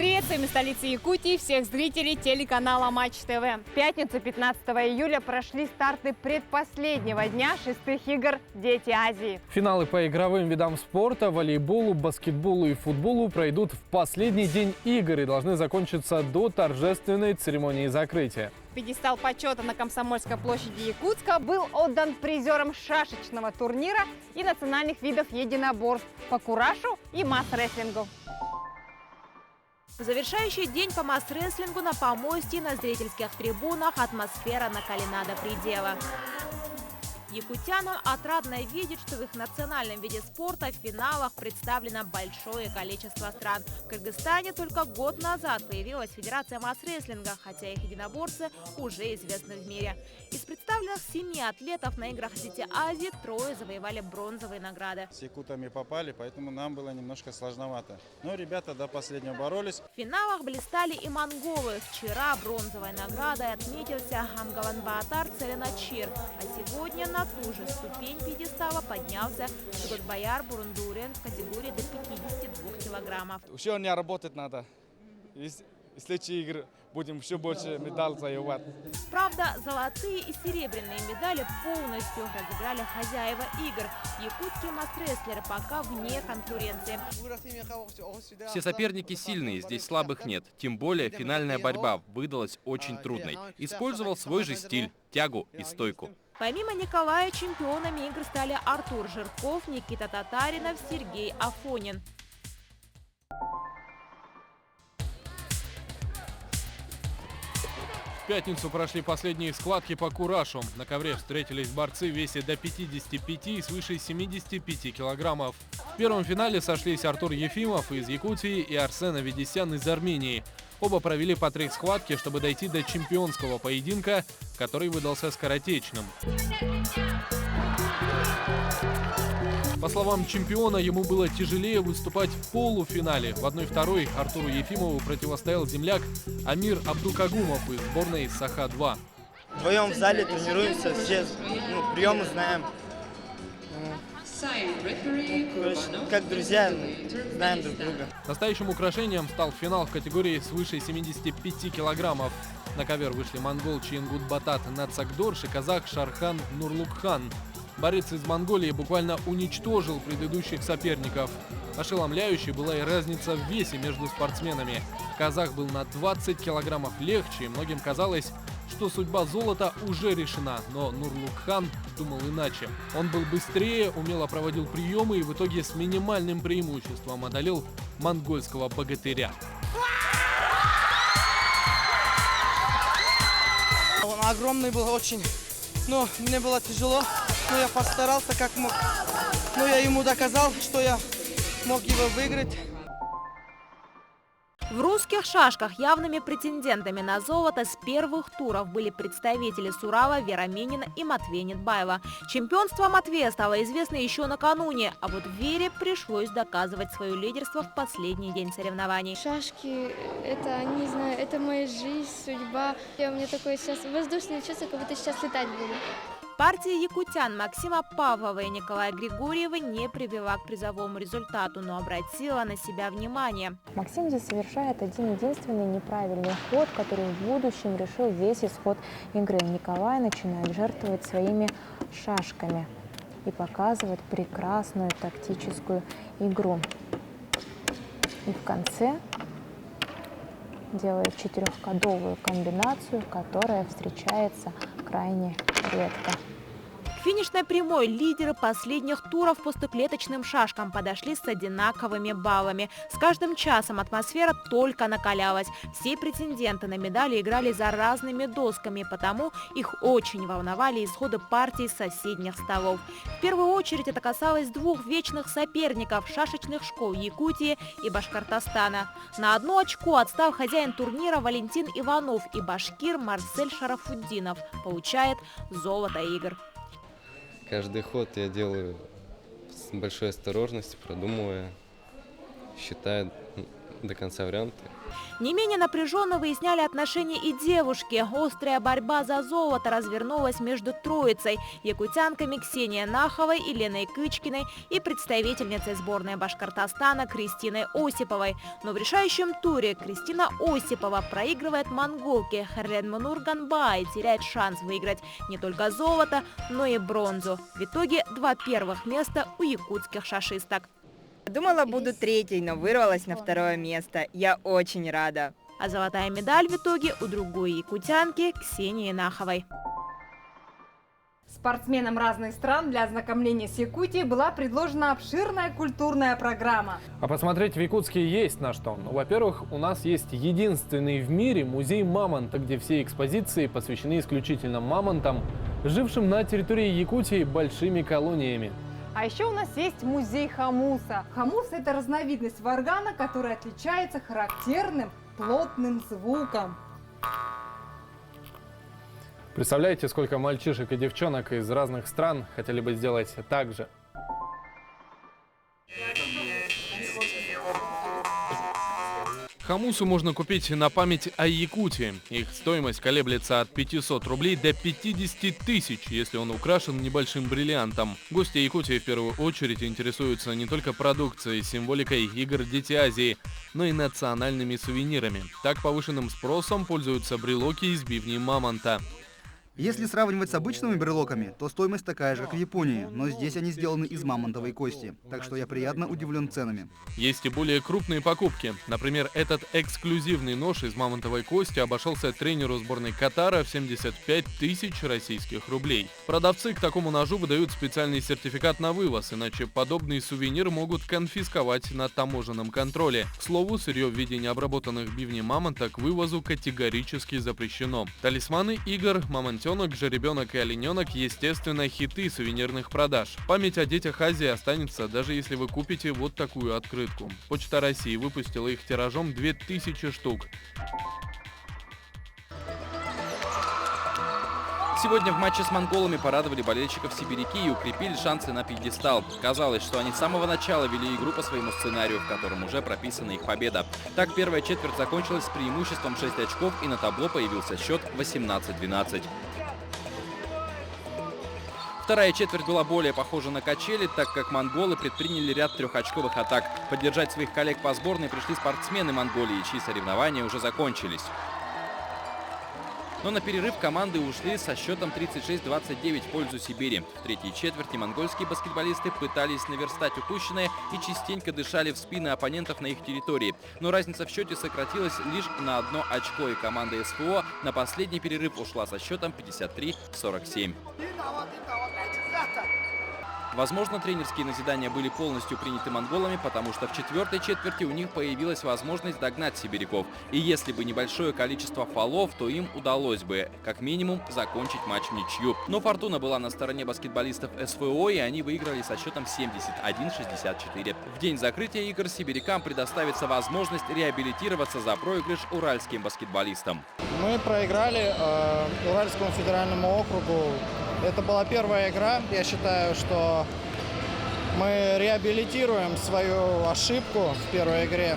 Приветствуем из столицы Якутии всех зрителей телеканала Матч ТВ. В пятницу 15 июля прошли старты предпоследнего дня шестых игр «Дети Азии». Финалы по игровым видам спорта, волейболу, баскетболу и футболу пройдут в последний день игр и должны закончиться до торжественной церемонии закрытия. Пьедестал почета на Комсомольской площади Якутска был отдан призерам шашечного турнира и национальных видов единоборств по курашу и масс-рестлингу. В завершающий день по масс-рестлингу на помосте и на зрительских трибунах атмосфера накалена до предела. Якутянам отрадно видеть, что в их национальном виде спорта в финалах представлено большое количество стран. В Кыргызстане только год назад появилась Федерация масс-рестлинга, хотя их единоборцы уже известны в мире. Из представленных 7 атлетов на играх «Дети Азии» 3 завоевали бронзовые награды. С якутами попали, поэтому нам было немножко сложновато. Но ребята до последнего боролись. В финалах блистали и монголы. Вчера бронзовой наградой отметился Амгаланбаатар Целеначир, а сегодня на ту же ступень пьедестала поднялся Жготбаяр Бурундурен в категории до 52 килограммов. Еще не работать надо. В следующие игры будем еще больше медалей завоевать. Правда, золотые и серебряные медали полностью разыграли хозяева игр. Якутские масс-рестлеры пока вне конкуренции. Все соперники сильные, здесь слабых нет. Тем более финальная борьба выдалась очень трудной. Использовал свой же стиль, тягу и стойку. Помимо Николая, чемпионами игр стали Артур Жирков, Никита Татаринов, Сергей Афонин. В пятницу прошли последние схватки по курашу. На ковре встретились борцы в весе до 55 и свыше 75 килограммов. В первом финале сошлись Артур Ефимов из Якутии и Арсен Аведисян из Армении. Оба провели по 3 схватки, чтобы дойти до чемпионского поединка, который выдался скоротечным. По словам чемпиона, ему было тяжелее выступать в полуфинале. В 1/2 Артуру Ефимову противостоял земляк Амир Абдукагумов из сборной Саха-2. Вдвоем в зале тренируемся, все приемы знаем. Как друзья, знаем друг друга. Настоящим украшением стал финал в категории свыше 75 килограммов. На ковер вышли монгол Чингутбатат Нацагдорш и казах Шархан Нурлукхан. Борец из Монголии буквально уничтожил предыдущих соперников. Ошеломляющей была и разница в весе между спортсменами. Казах был на 20 килограммов легче, и многим казалось, что судьба золота уже решена. Но Нурлукхан думал иначе. Он был быстрее, умело проводил приемы и в итоге с минимальным преимуществом одолел монгольского богатыря. Он огромный был очень, но мне было тяжело. Но я постарался как мог. Но я ему доказал, что я мог его выиграть. В русских шашках явными претендентами на золото с первых туров были представители Сурала, Вера Минина и Матвея Нетбаева. Чемпионство Матвея стало известно еще накануне, а вот Вере пришлось доказывать свое лидерство в последний день соревнований. Шашки, это, не знаю, это моя жизнь, судьба. У меня такое сейчас воздушное чувство, как будто сейчас летать буду. Партия якутян Максима Павлова и Николая Григорьева не привела к призовому результату, но обратила на себя внимание. Максим здесь совершает один-единственный неправильный ход, который в будущем решил весь исход игры. Николай начинает жертвовать своими шашками и показывает прекрасную тактическую игру. И в конце делает 4-ходовую комбинацию, которая встречается крайне редко. К финишной прямой лидеры последних туров по стоклеточным шашкам подошли с одинаковыми баллами. С каждым часом атмосфера только накалялась. Все претенденты на медали играли за разными досками, потому их очень волновали исходы партий соседних столов. В первую очередь это касалось 2 вечных соперников шашечных школ Якутии и Башкортостана. На 1 очко отстал хозяин турнира Валентин Иванов, и башкир Марсель Шарафуддинов получает золото игр. Каждый ход я делаю с большой осторожностью, продумывая, считая до конца варианты. Не менее напряженно выясняли отношения и девушки. Острая борьба за золото развернулась между троицей – якутянками Ксенией Наховой и Леной Кычкиной и представительницей сборной Башкортостана Кристиной Осиповой. Но в решающем туре Кристина Осипова проигрывает монголке Херленмунур Ганбай и теряет шанс выиграть не только золото, но и бронзу. В итоге 2 первых места у якутских шашисток. Думала, буду третьей, но вырвалась на 2-е место. Я очень рада. А золотая медаль в итоге у другой якутянки Ксении Наховой. Спортсменам разных стран для ознакомления с Якутией была предложена обширная культурная программа. А посмотреть в Якутске есть на что. Ну, во-первых, у нас есть единственный в мире музей мамонта, где все экспозиции посвящены исключительно мамонтам, жившим на территории Якутии большими колониями. А еще у нас есть музей хамуса. Хамус – это разновидность варгана, которая отличается характерным плотным звуком. Представляете, сколько мальчишек и девчонок из разных стран хотели бы сделать так же? Хамусу можно купить на память о Якутии. Их стоимость колеблется от 500 рублей до 50 тысяч, если он украшен небольшим бриллиантом. Гости Якутии в первую очередь интересуются не только продукцией, символикой игр «Дети Азии», но и национальными сувенирами. Так повышенным спросом пользуются брелоки из бивней мамонта. Если сравнивать с обычными брелоками, то стоимость такая же, как в Японии, но здесь они сделаны из мамонтовой кости, так что я приятно удивлен ценами. Есть и более крупные покупки. Например, этот эксклюзивный нож из мамонтовой кости обошелся тренеру сборной Катара в 75 тысяч российских рублей. Продавцы к такому ножу выдают специальный сертификат на вывоз, иначе подобный сувенир могут конфисковать на таможенном контроле. К слову, сырье в виде необработанных бивней мамонта к вывозу категорически запрещено. Талисманы игр, мамонтенок, жеребенок и олененок, естественно, хиты сувенирных продаж. Память о детях Азии останется, даже если вы купите вот такую открытку. Почта России выпустила их тиражом 2000 штук. Сегодня в матче с монголами порадовали болельщиков сибиряки и укрепили шансы на пьедестал. Казалось, что они с самого начала вели игру по своему сценарию, в котором уже прописана их победа. Так, первая четверть закончилась с преимуществом 6 очков, и на табло появился счет 18-12. Вторая четверть была более похожа на качели, так как монголы предприняли ряд трехочковых атак. Поддержать своих коллег по сборной пришли спортсмены Монголии, чьи соревнования уже закончились. Но на перерыв команды ушли со счетом 36-29 в пользу Сибири. В третьей четверти монгольские баскетболисты пытались наверстать упущенное и частенько дышали в спины оппонентов на их территории. Но разница в счете сократилась лишь на 1 очко, и команда СФО на последний перерыв ушла со счетом 53-47. Возможно, тренерские назидания были полностью приняты монголами, потому что в четвертой четверти у них появилась возможность догнать сибиряков. И если бы небольшое количество фолов, то им удалось бы, как минимум, закончить матч в ничью. Но фортуна была на стороне баскетболистов СФО, и они выиграли со счетом 71-64. В день закрытия игр сибирякам предоставится возможность реабилитироваться за проигрыш уральским баскетболистам. Мы проиграли Уральскому федеральному округу. Это была первая игра. Я считаю, что мы реабилитируем свою ошибку в первой игре.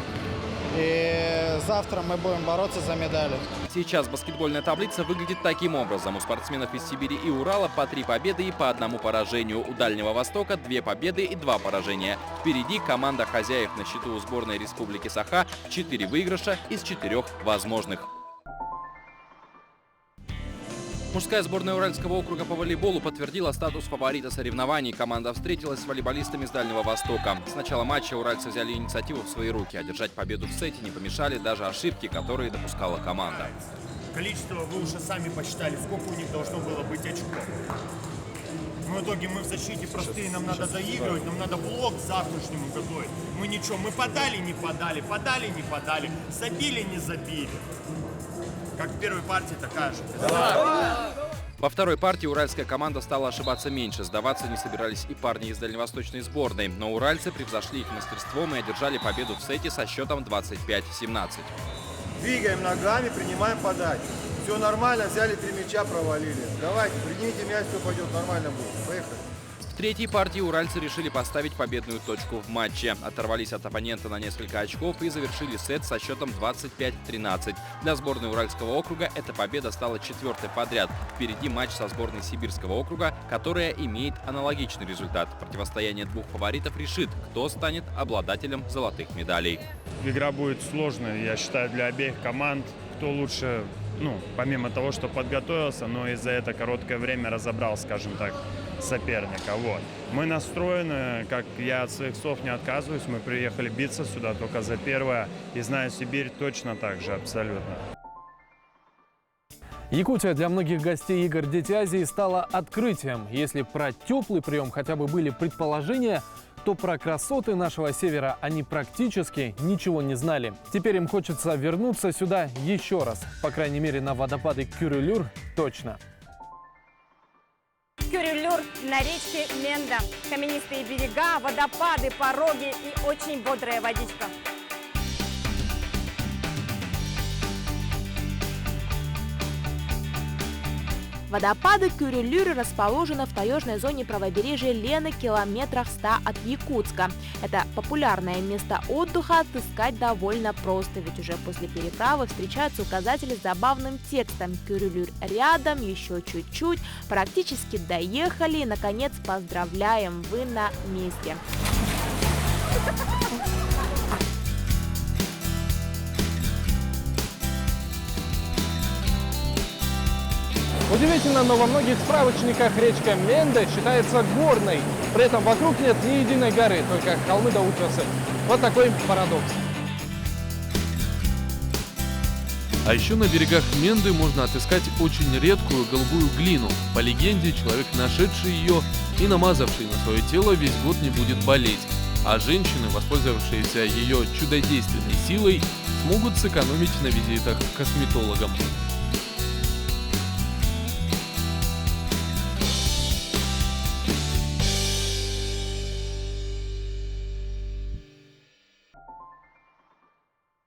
И завтра мы будем бороться за медали. Сейчас баскетбольная таблица выглядит таким образом. У спортсменов из Сибири и Урала по 3 победы и по 1 поражению. У Дальнего Востока 2 победы и 2 поражения. Впереди команда хозяев на счету у сборной Республики Саха 4 выигрыша из 4 возможных. Мужская сборная Уральского округа по волейболу подтвердила статус фаворита соревнований. Команда встретилась с волейболистами с Дальнего Востока. С начала матча уральцы взяли инициативу в свои руки. Одержать победу в сете не помешали даже ошибки, которые допускала команда. Количество вы уже сами посчитали, сколько у них должно было быть очков. В итоге мы в защите простые, нам надо доигрывать, нам надо блок к завтрашнему готовить. Мы ничего, мы подали, не подали, подали, не подали, забили, не забили. Как в первой партии, такая же. Во второй партии уральская команда стала ошибаться меньше. Сдаваться не собирались и парни из дальневосточной сборной. Но уральцы превзошли их мастерством и одержали победу в сете со счетом 25-17. Двигаем ногами, принимаем подачу. Все нормально, взяли 3 мяча, провалили. Давайте, принимите мяч, все пойдет, нормально будет. Поехали. В третьей партии уральцы решили поставить победную точку в матче. Оторвались от оппонента на несколько очков и завершили сет со счетом 25-13. Для сборной Уральского округа эта победа стала 4-й подряд. Впереди матч со сборной Сибирского округа, которая имеет аналогичный результат. Противостояние двух фаворитов решит, кто станет обладателем золотых медалей. Игра будет сложной, я считаю, для обеих команд. Кто лучше, помимо того, что подготовился, но и за это короткое время разобрал, скажем так, соперника. Вот. Мы настроены, как я от своих слов не отказываюсь, мы приехали биться сюда только за первое. И знаю Сибирь точно так же, абсолютно. Якутия для многих гостей игр «Дети Азии» стала открытием. Если про теплый прием хотя бы были предположения, то про красоты нашего севера они практически ничего не знали. Теперь им хочется вернуться сюда еще раз. По крайней мере, на водопады Кюрюлюр точно. Кюрюлюр на речке Менда. Каменистые берега, водопады, пороги и очень бодрая водичка. Водопады Кюрюлюр расположены в таежной зоне правобережья Лены километрах 100 от Якутска. Это популярное место отдыха отыскать довольно просто, ведь уже после переправы встречаются указатели с забавным текстом «Кюрюлюр рядом, еще чуть-чуть, практически доехали и, наконец, поздравляем, вы на месте». Удивительно, но во многих справочниках речка Менда считается горной. При этом вокруг нет ни единой горы, только холмы да утесы. Вот такой парадокс. А еще на берегах Менды можно отыскать очень редкую голубую глину. По легенде, человек, нашедший ее и намазавший на свое тело, весь год не будет болеть. А женщины, воспользовавшиеся ее чудодейственной силой, смогут сэкономить на визитах к косметологам.